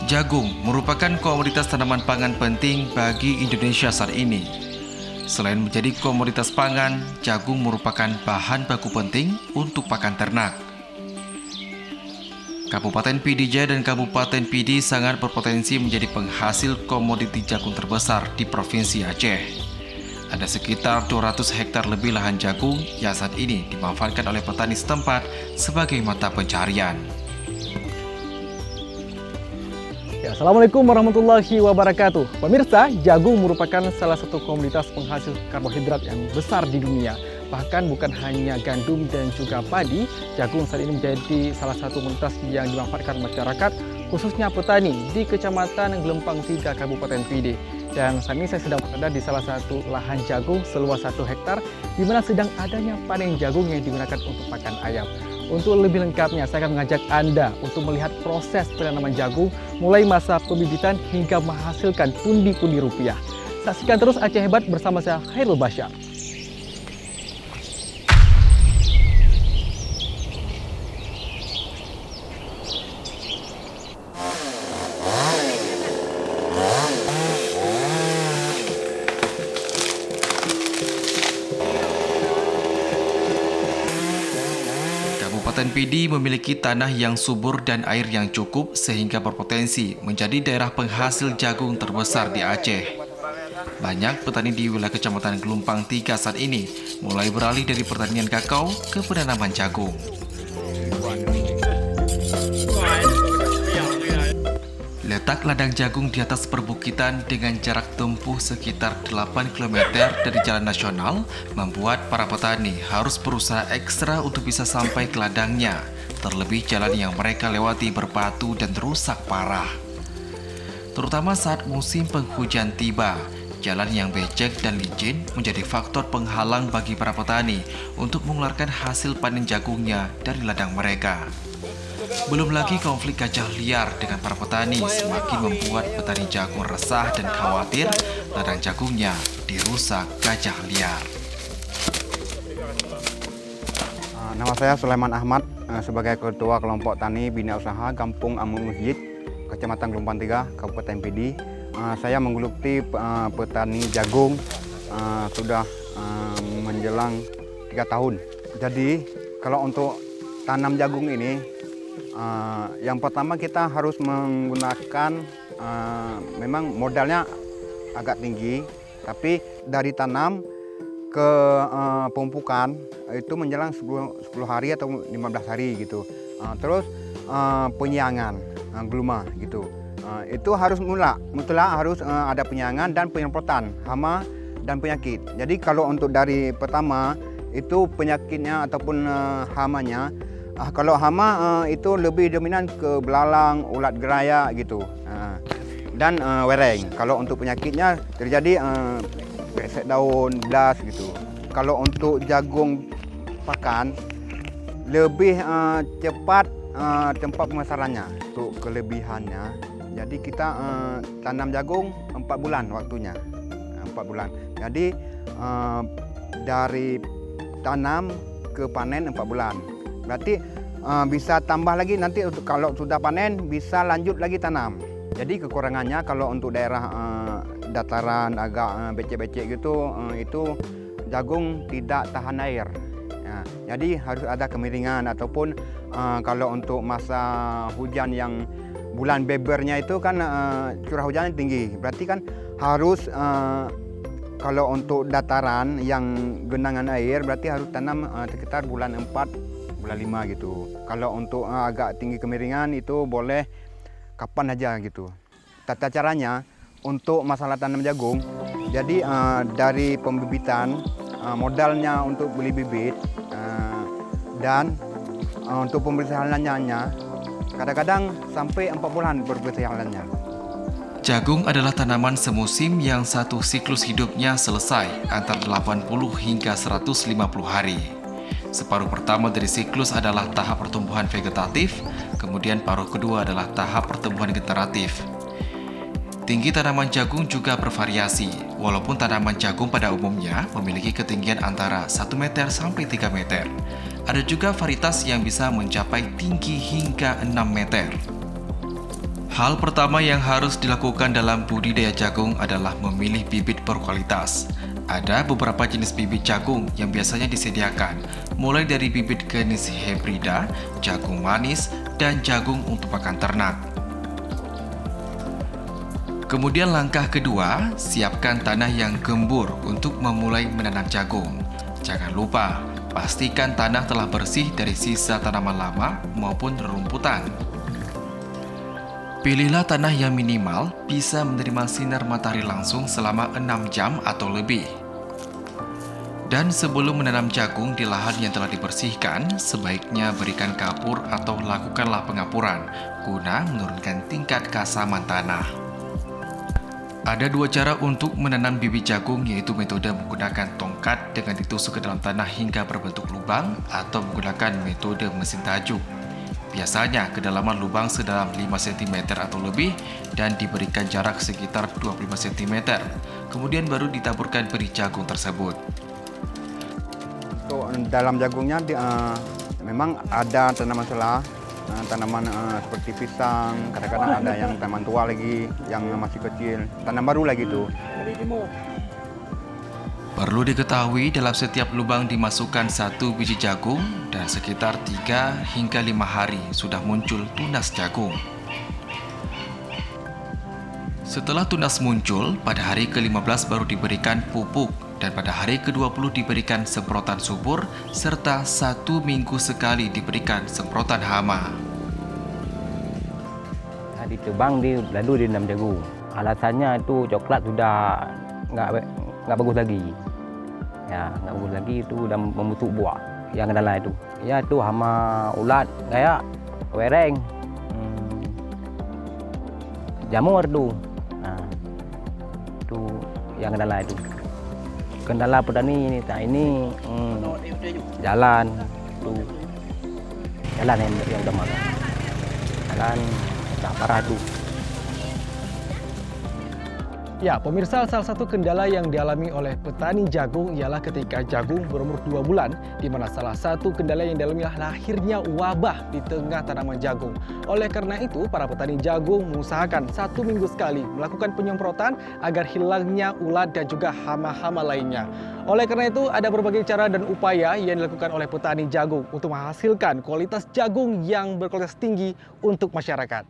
Jagung merupakan komoditas tanaman pangan penting bagi Indonesia saat ini. Selain menjadi komoditas pangan, jagung merupakan bahan baku penting untuk pakan ternak. Kabupaten Pidi Jaya dan Kabupaten Pidi sangat berpotensi menjadi penghasil komoditi jagung terbesar di Provinsi Aceh. Ada sekitar 200 hektar lebih lahan jagung yang saat ini dimanfaatkan oleh petani setempat sebagai mata pencarian. Ya, Assalamualaikum warahmatullahi wabarakatuh. Pemirsa, jagung merupakan salah satu komoditas penghasil karbohidrat yang besar di dunia. Bahkan bukan hanya gandum dan juga padi, jagung saat ini menjadi salah satu komoditas yang dimanfaatkan masyarakat, khususnya petani di Kecamatan Gelempang 3, Kabupaten Pidi. Dan saat ini saya sedang berada di salah satu lahan jagung seluas 1 hektar, di mana sedang adanya panen jagung yang digunakan untuk pakan ayam. Untuk lebih lengkapnya, saya akan mengajak Anda untuk melihat proses penanaman jagung mulai masa pembibitan hingga menghasilkan pundi-pundi rupiah. Saksikan terus Aceh Hebat bersama saya, Khairul Basyar. Kabupaten Pidi memiliki tanah yang subur dan air yang cukup sehingga berpotensi menjadi daerah penghasil jagung terbesar di Aceh. Banyak petani di wilayah Kecamatan Gelempang 3 saat ini mulai beralih dari pertanian kakao ke penanaman jagung. Letak ladang jagung di atas perbukitan dengan jarak tempuh sekitar 8 km dari jalan nasional membuat para petani harus berusaha ekstra untuk bisa sampai ke ladangnya. Terlebih jalan yang mereka lewati berbatu dan rusak parah. Terutama saat musim penghujan tiba, jalan yang becek dan licin menjadi faktor penghalang bagi para petani untuk mengeluarkan hasil panen jagungnya dari ladang mereka. Belum lagi konflik gajah liar dengan para petani semakin membuat petani jagung resah dan khawatir ladang jagungnya dirusak gajah liar. Nama saya Sulaiman Ahmad sebagai Ketua Kelompok Tani Bina Usaha Kampung Amun Masjid, Kecamatan Gelempang 3, Kabupaten Pidi. Saya menggeluti petani jagung sudah menjelang 3 tahun. Jadi kalau untuk tanam jagung ini, yang pertama kita harus menggunakan, memang modalnya agak tinggi, tapi dari tanam ke pemupukan itu menjelang 10 hari atau 15 hari gitu. Terus penyiangan gluma gitu. Itu harus mutlak harus ada penyiangan dan penyemprotan hama dan penyakit. Jadi kalau untuk dari pertama itu penyakitnya ataupun hamanya, kalau hama itu lebih dominan ke belalang, ulat geraya gitu, dan wereng. Kalau untuk penyakitnya terjadi pesek daun, blas gitu. Kalau untuk jagung pakan lebih cepat tempat pemasarannya. Untuk kelebihannya, jadi kita tanam jagung 4 bulan waktunya, 4 bulan. Jadi dari tanam ke panen 4 bulan. Berarti bisa tambah lagi nanti kalau sudah panen bisa lanjut lagi tanam. Jadi kekurangannya kalau untuk daerah dataran agak becek-becek gitu, itu jagung tidak tahan air. Ya, jadi harus ada kemiringan ataupun kalau untuk masa hujan yang bulan Bebernya itu kan curah hujannya tinggi. Berarti kan harus kalau untuk dataran yang genangan air berarti harus tanam sekitar bulan 4 bulan 5 gitu. Kalau untuk agak tinggi kemiringan itu boleh kapan aja gitu. tata caranya untuk masalah tanam jagung. Jadi dari pembibitan, modalnya untuk beli bibit, dan untuk pemeliharannya kadang-kadang sampai 4 bulan pemeliharannya. Jagung adalah tanaman semusim yang satu siklus hidupnya selesai antara 80 hingga 150 hari. Separuh pertama dari siklus adalah tahap pertumbuhan vegetatif, kemudian paruh kedua adalah tahap pertumbuhan generatif. Tinggi tanaman jagung juga bervariasi, walaupun tanaman jagung pada umumnya memiliki ketinggian antara 1 meter sampai 3 meter. Ada juga varietas yang bisa mencapai tinggi hingga 6 meter. Hal pertama yang harus dilakukan dalam budidaya jagung adalah memilih bibit berkualitas. Ada beberapa jenis bibit jagung yang biasanya disediakan, mulai dari bibit jenis hibrida, jagung manis, dan jagung untuk pakan ternak. Kemudian langkah kedua, siapkan tanah yang gembur untuk memulai menanam jagung. Jangan lupa, pastikan tanah telah bersih dari sisa tanaman lama maupun rerumputan. Pilihlah tanah yang minimal bisa menerima sinar matahari langsung selama 6 jam atau lebih. Dan sebelum menanam jagung di lahan yang telah dibersihkan, sebaiknya berikan kapur atau lakukanlah pengapuran guna menurunkan tingkat keasaman tanah. Ada 2 cara untuk menanam bibit jagung, yaitu metode menggunakan tongkat dengan ditusuk ke dalam tanah hingga berbentuk lubang atau menggunakan metode mesin tajuk. Biasanya kedalaman lubang sedalam 5 cm atau lebih dan diberikan jarak sekitar 25 cm. Kemudian baru ditaburkan benih jagung tersebut. Untuk dalam jagungnya memang ada tanaman selah, tanaman seperti pisang, kadang-kadang ada yang tanaman tua lagi, yang masih kecil, tanam baru lagi tuh. Perlu diketahui dalam setiap lubang dimasukkan 1 biji jagung dan sekitar 3 hingga 5 hari sudah muncul tunas jagung. Setelah tunas muncul, pada hari ke-15 baru diberikan pupuk dan pada hari ke-20 diberikan semprotan subur serta 1 minggu sekali diberikan semprotan hama. Ditebang lalu direndam jagung. Alasannya itu coklat sudah nggak bagus lagi. Ya, nggak bagus lagi, itu udah membusuk buah yang dalam itu. Ya, itu hama ulat kayak wereng, jamur itu. Nah, itu yang dalam itu. Kendala petani ini, jalan itu, jalan yang udah malam, jalan udah parah itu. Ya, pemirsa, salah satu kendala yang dialami oleh petani jagung ialah ketika jagung berumur 2 bulan, di mana salah satu kendala yang dialami adalah lahirnya wabah di tengah tanaman jagung. Oleh karena itu, para petani jagung mengusahakan 1 minggu sekali melakukan penyemprotan agar hilangnya ulat dan juga hama-hama lainnya. Oleh karena itu, ada berbagai cara dan upaya yang dilakukan oleh petani jagung untuk menghasilkan kualitas jagung yang berkualitas tinggi untuk masyarakat.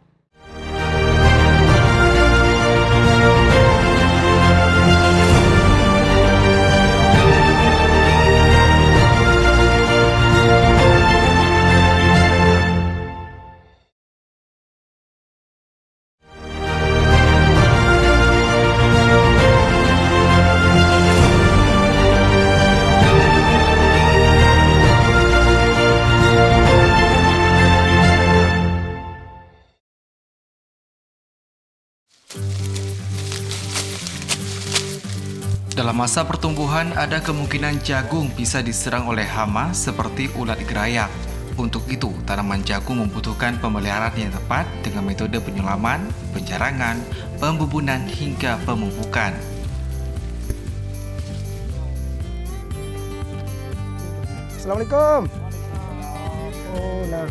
Dalam masa pertumbuhan, ada kemungkinan jagung bisa diserang oleh hama seperti ulat gerayak. Untuk itu, tanaman jagung membutuhkan pemeliharaan yang tepat dengan metode penyulaman, penjarangan, pembubunan, hingga pemupukan. Assalamualaikum. Oh, nah.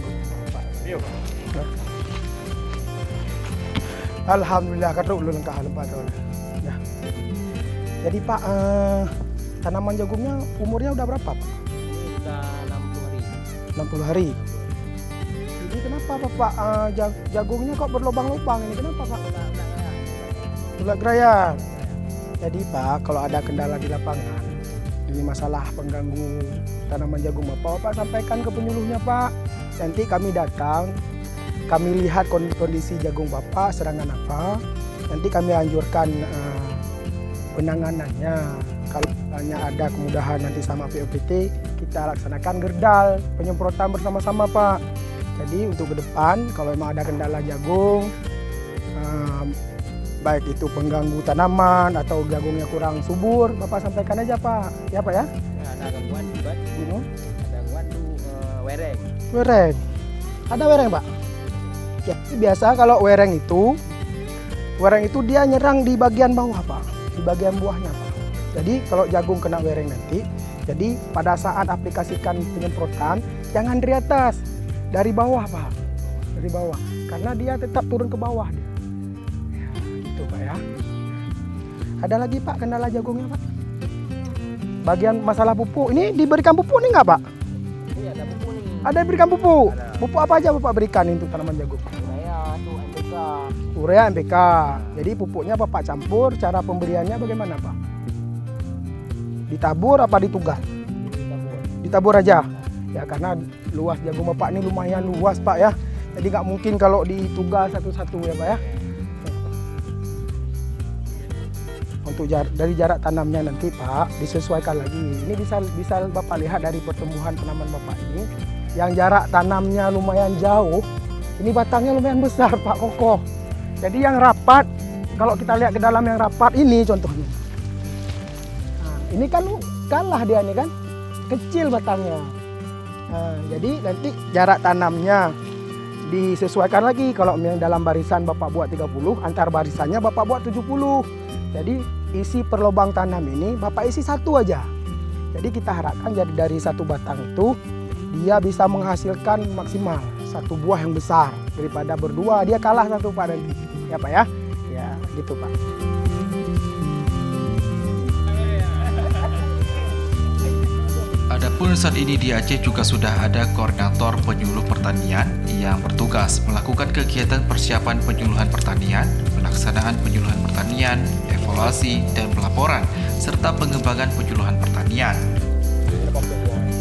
Alhamdulillah, kadang ulun langkah lempat. Ya. Jadi Pak, tanaman jagungnya umurnya udah berapa Pak? Sudah 60 hari. 60 hari. Ini kenapa Pak jagungnya kok berlubang-lubang ini? Kenapa Pak? Ulat gerayak. Jadi Pak, kalau ada kendala di lapangan, ini masalah pengganggu tanaman jagung Bapak sampaikan ke penyuluhnya Pak. Nanti kami datang, kami lihat kondisi jagung Bapak serangan apa. nanti kami anjurkan penanganannya. Kalau misalnya ada kemudahan nanti sama POPT, kita laksanakan gerdal penyemprotan bersama-sama Pak. Jadi untuk ke depan kalau memang ada kendala jagung, baik itu pengganggu tanaman atau jagungnya kurang subur, Bapak sampaikan aja Pak. Ya Pak ya? Ada gangguan juga. Ada gangguan tuh wereng. Wereng. Ada wereng Pak? Ya, biasa kalau wereng itu dia nyerang di bagian bawah Pak, di bagian buahnya Pak. Jadi kalau jagung kena wereng nanti, jadi pada saat aplikasikan penyemprotan jangan dari atas, dari bawah Pak, dari bawah, karena dia tetap turun ke bawah dia. Ya, gitu Pak ya. Ada lagi Pak kendala jagungnya Pak? Bagian masalah pupuk, ini diberikan pupuk nih nggak Pak? Iya, ada pupuk nih. Ada berikan pupuk. Ada. Pupuk apa aja Bapak berikan untuk tanaman jagung? Urea tuh NPK. Urea NPK. Jadi pupuknya Bapak campur, cara pemberiannya bagaimana Pak? Ditabur apa ditugas? Ditabur aja. Ya karena luas jagung Bapak ini lumayan luas Pak ya. Jadi nggak mungkin kalau ditugas satu-satu ya Pak ya. Untuk dari jarak tanamnya nanti Pak disesuaikan lagi. Ini bisa Bapak lihat dari pertumbuhan tanaman Bapak ini. Yang jarak tanamnya lumayan jauh, ini batangnya lumayan besar Pak, kokoh. Jadi yang rapat, kalau kita lihat ke dalam yang rapat ini contohnya. Nah, ini kan kalah dia nih kan, kecil batangnya. Nah, jadi nanti jarak tanamnya disesuaikan lagi. Kalau yang dalam barisan Bapak buat 30, antar barisannya Bapak buat 70. Jadi isi per lubang tanam ini Bapak isi satu aja. Jadi kita harapkan jadi dari satu batang itu dia bisa menghasilkan maksimal satu buah yang besar daripada berdua dia kalah satu Pak nanti. Ya Pak ya? Ya gitu Pak. Adapun saat ini di Aceh juga sudah ada koordinator penyuluh pertanian yang bertugas melakukan kegiatan persiapan penyuluhan pertanian, pelaksanaan penyuluhan pertanian, evaluasi dan pelaporan, serta pengembangan penyuluhan pertanian.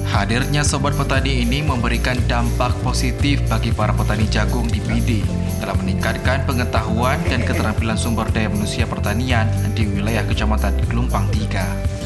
Hadirnya Sobat Petani ini memberikan dampak positif bagi para petani jagung di PD dalam meningkatkan pengetahuan dan keterampilan sumber daya manusia pertanian di wilayah Kecamatan Gelumpang 3.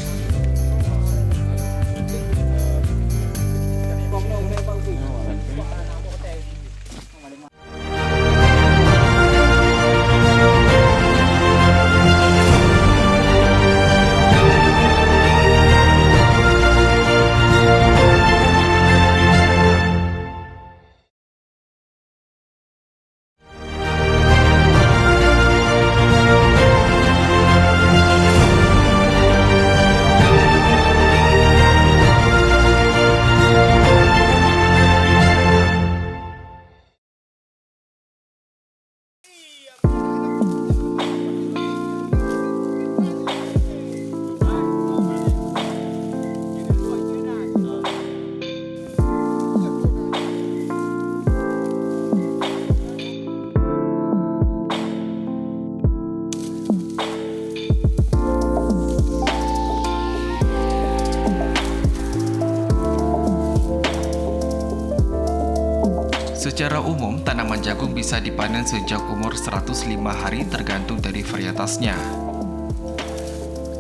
Secara umum, tanaman jagung bisa dipanen sejak umur 105 hari tergantung dari varietasnya.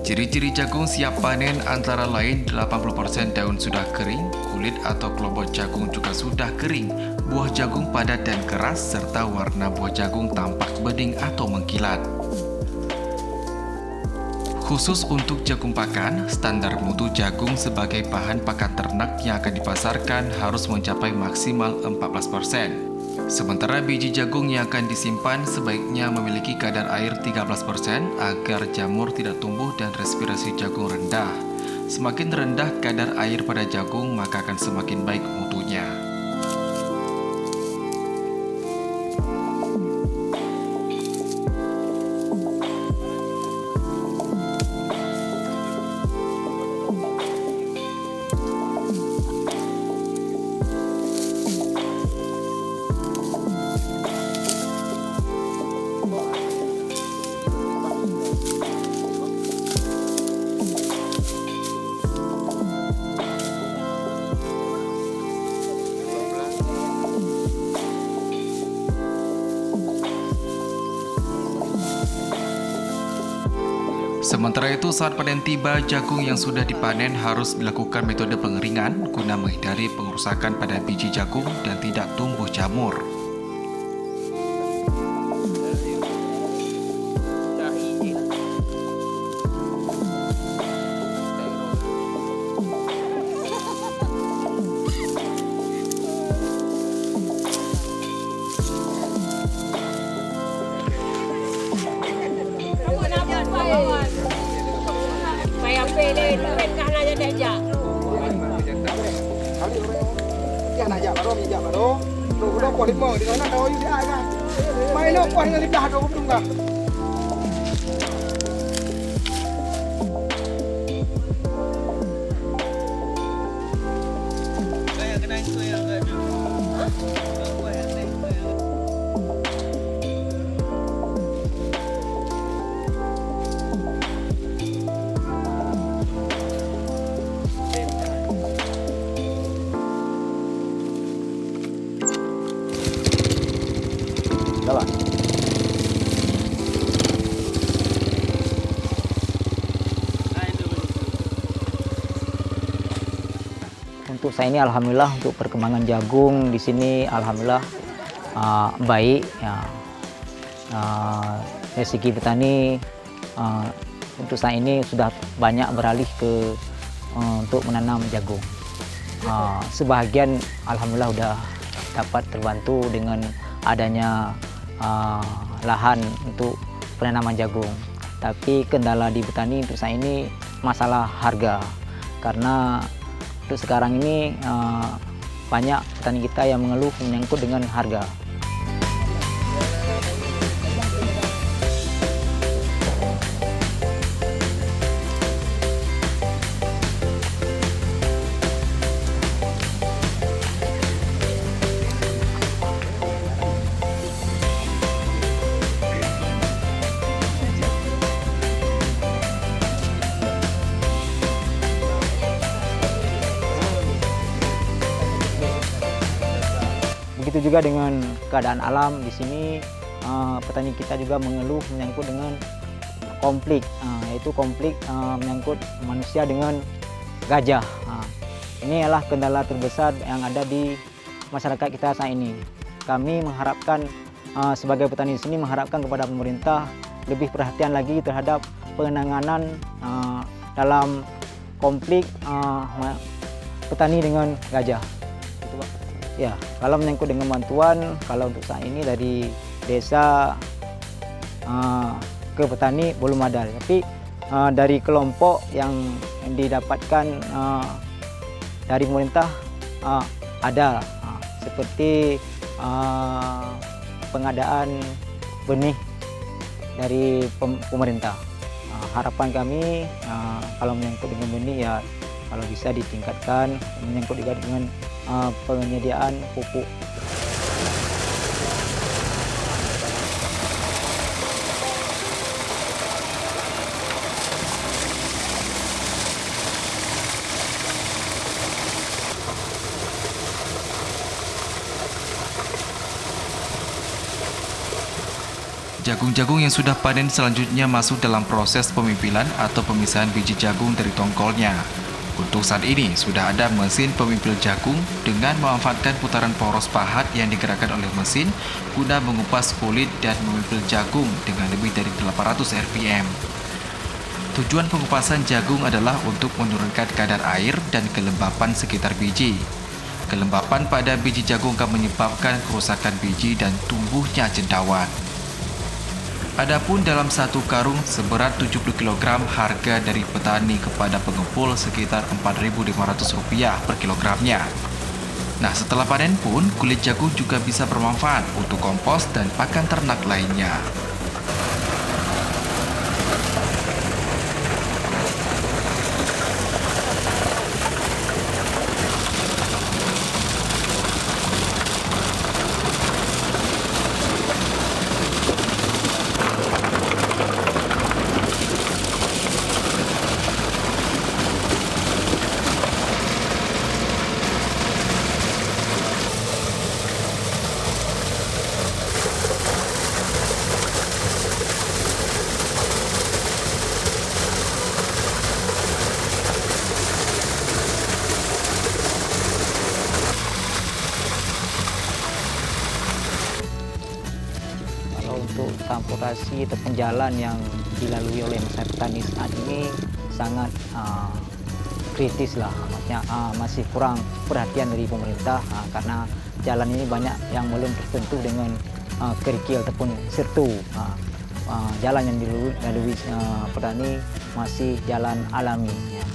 Ciri-ciri jagung siap panen antara lain 80% daun sudah kering, kulit atau kelobot jagung juga sudah kering, buah jagung padat dan keras, serta warna buah jagung tampak bening atau mengkilat. Khusus untuk jagung pakan, standar mutu jagung sebagai bahan pakan ternak yang akan dipasarkan harus mencapai maksimal 14%. Sementara biji jagung yang akan disimpan sebaiknya memiliki kadar air 13% agar jamur tidak tumbuh dan respirasi jagung rendah. Semakin rendah kadar air pada jagung, maka akan semakin baik mutunya. Sementara itu, saat panen tiba, jagung yang sudah dipanen harus dilakukan metode pengeringan guna menghindari pengerusakan pada biji jagung dan tidak tumbuh jamur. Bayar pilih, duit kan aja diajak. Dia nak ajak baru, ajak baru. Dua kuah lima di sana tahu you dia kan. Main nak kuah dengan lidah dua belum kan. Untuk saya ini alhamdulillah untuk perkembangan jagung di sini alhamdulillah baik ya. Dari segi petani untuk saya ini sudah banyak beralih ke untuk menanam jagung. Sebahagian alhamdulillah sudah dapat terbantu dengan adanya lahan untuk penanaman jagung. Tapi kendala di petani untuk saya ini masalah harga, karena untuk sekarang ini banyak petani kita yang mengeluh menyangkut dengan harga. Begitu juga dengan keadaan alam di sini, petani kita juga mengeluh menyangkut dengan konflik, yaitu konflik menyangkut manusia dengan gajah. Ini adalah kendala terbesar yang ada di masyarakat kita saat ini. Kami mengharapkan sebagai petani di sini mengharapkan kepada pemerintah lebih perhatian lagi terhadap penanganan dalam konflik petani dengan gajah. Gitu, Pak. Ya, kalau menyangkut dengan bantuan, kalau untuk saat ini dari desa ke petani belum ada, tapi dari kelompok yang didapatkan dari pemerintah ada, seperti pengadaan benih dari pemerintah. Harapan kami kalau menyangkut dengan benih ya kalau bisa ditingkatkan, menyangkut juga dengan penyediaan pupuk. Jagung-jagung yang sudah panen selanjutnya masuk dalam proses pemimpilan atau pemisahan biji jagung dari tongkolnya. Untuk saat ini, sudah ada mesin pemimpil jagung dengan memanfaatkan putaran poros pahat yang digerakkan oleh mesin guna mengupas kulit dan memimpil jagung dengan lebih dari 800 rpm. Tujuan pengupasan jagung adalah untuk menurunkan kadar air dan kelembapan sekitar biji. Kelembapan pada biji jagung akan menyebabkan kerusakan biji dan tumbuhnya cendawan. Adapun dalam satu karung seberat 70 kg, harga dari petani kepada pengepul sekitar Rp4.500 per kilogramnya. Nah, setelah panen pun, kulit jagung juga bisa bermanfaat untuk kompos dan pakan ternak lainnya. transportasi ataupun jalan yang dilalui oleh masyarakat petani saat ini sangat kritis lah, maksudnya masih kurang perhatian dari pemerintah karena jalan ini banyak yang belum tersentuh dengan kerikil ataupun sertu. Jalan yang dilalui petani masih jalan alami. Ya.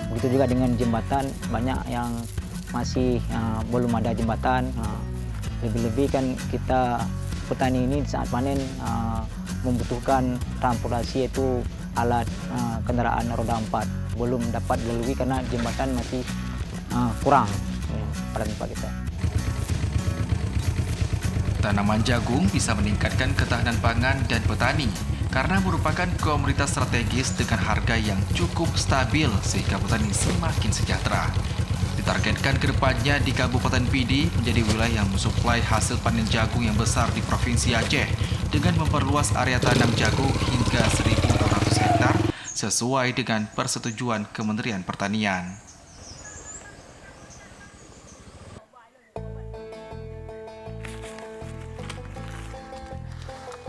Begitu juga dengan jembatan, banyak yang masih belum ada jembatan. Lebih-lebih kan kita petani ini saat panen membutuhkan transportasi yaitu alat kendaraan roda 4 belum dapat dilalui karena jembatan masih kurang pada tempat kita. Tanaman jagung bisa meningkatkan ketahanan pangan dan petani karena merupakan komoditas strategis dengan harga yang cukup stabil sehingga petani semakin sejahtera. Ditargetkan ke depannya di Kabupaten Pidi menjadi wilayah yang mensuplai hasil panen jagung yang besar di Provinsi Aceh dengan memperluas area tanam jagung hingga 1.200 hektar sesuai dengan persetujuan Kementerian Pertanian.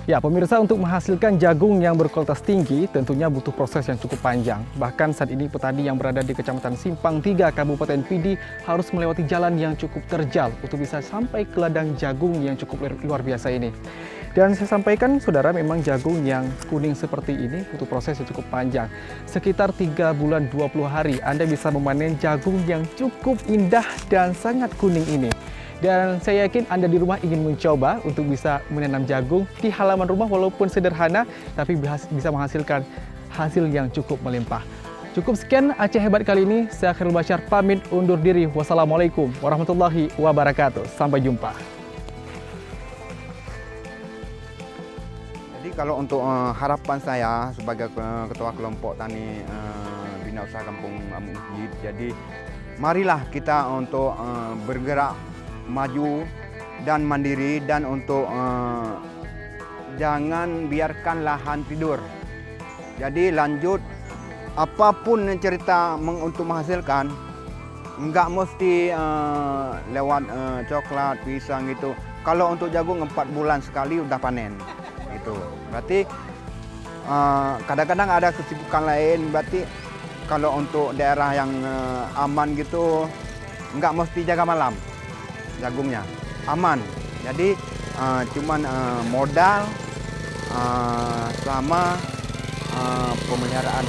Ya, pemirsa, untuk menghasilkan jagung yang berkualitas tinggi tentunya butuh proses yang cukup panjang. Bahkan saat ini petani yang berada di Kecamatan Simpang 3, Kabupaten Pidi harus melewati jalan yang cukup terjal untuk bisa sampai ke ladang jagung yang cukup luar biasa ini. Dan saya sampaikan, saudara, memang jagung yang kuning seperti ini butuh proses yang cukup panjang. Sekitar 3 bulan 20 hari Anda bisa memanen jagung yang cukup indah dan sangat kuning ini. Dan saya yakin Anda di rumah ingin mencoba untuk bisa menanam jagung di halaman rumah walaupun sederhana, tapi bisa menghasilkan hasil yang cukup melimpah. Cukup sekian Aceh Hebat kali ini. Saya Khairul Bashar pamit undur diri. Wassalamualaikum warahmatullahi wabarakatuh. Sampai jumpa. Jadi kalau untuk harapan saya sebagai ketua kelompok tani Bina Usaha Kampung Amuk Masjid, jadi marilah kita untuk bergerak maju dan mandiri dan untuk jangan biarkan lahan tidur. Jadi lanjut apapun cerita untuk menghasilkan, enggak mesti lewat coklat, pisang gitu. Kalau untuk jagung 4 bulan sekali udah panen. Gitu. Berarti kadang-kadang ada kesibukan lain, berarti kalau untuk daerah yang aman gitu enggak mesti jaga malam. Jagungnya aman, jadi cuman modal sama pemeliharaan.